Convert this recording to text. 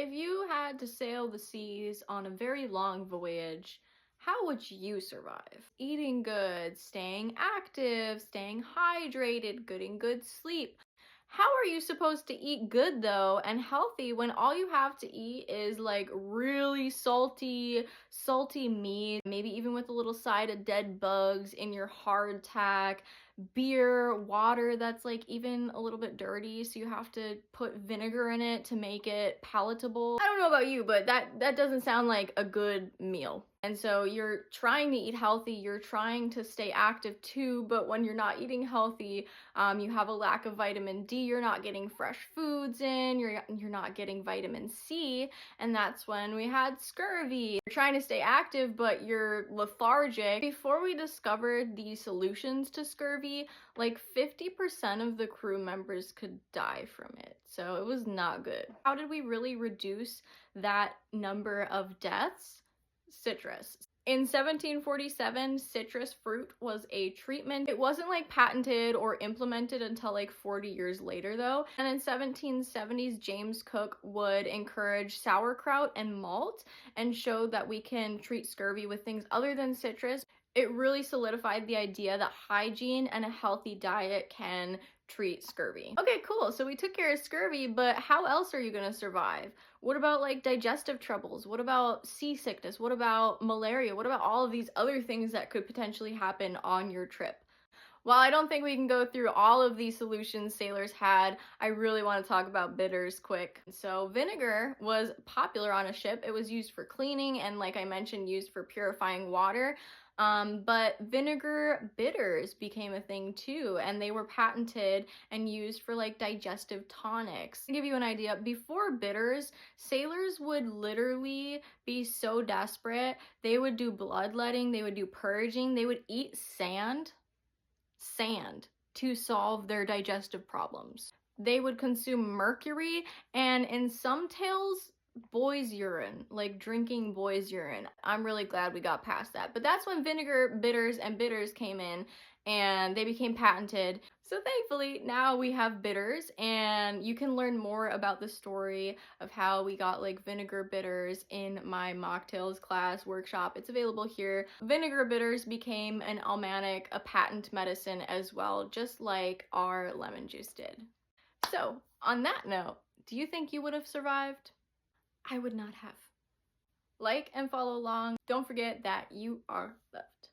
If you had to sail the seas on a very long voyage, how would you survive? Eating good, staying active, staying hydrated, getting good sleep. How are you supposed to eat good though and healthy when all you have to eat is like really salty meat, maybe even with a little side of dead bugs in your hardtack, beer, water that's like even a little bit dirty, so you have to put vinegar in it to make it palatable. I don't know about you, but that doesn't sound like a good meal. And so you're trying to eat healthy, you're trying to stay active too, but when you're not eating healthy, you have a lack of vitamin D, you're not getting fresh foods in, you're not getting vitamin C, and that's when we had scurvy. You're trying to stay active, but you're lethargic. Before we discovered the solutions to scurvy, like 50% of the crew members could die from it. So it was not good. How did we really reduce that number of deaths? Citrus. In 1747, citrus fruit was a treatment. It wasn't like patented or implemented until like 40 years later though. And in 1770s, James Cook would encourage sauerkraut and malt and showed that we can treat scurvy with things other than citrus. It really solidified the idea that hygiene and a healthy diet can treat scurvy. Okay, cool. So we took care of scurvy, but how else are you gonna survive? What about like digestive troubles? What about seasickness? What about malaria? What about all of these other things that could potentially happen on your trip? While I don't think we can go through all of these solutions sailors had, I really want to talk about bitters quick. So vinegar was popular on a ship. It was used for cleaning and, like I mentioned, used for purifying water. But vinegar bitters became a thing too, and they were patented and used for like digestive tonics. To give you an idea, before bitters, sailors would literally be so desperate, they would do bloodletting, they would do purging, they would eat sand to solve their digestive problems. They would consume mercury and, in some tales, boys' urine, like drinking boys' urine. I'm really glad we got past that. But that's when vinegar bitters and bitters came in and they became patented. So thankfully now we have bitters, and you can learn more about the story of how we got like vinegar bitters in my mocktails class workshop. It's available here. Vinegar bitters became an almanac, a patent medicine as well, just like our lemon juice did. So on that note, do you think you would have survived? I would not have. Like and follow along. Don't forget that you are loved.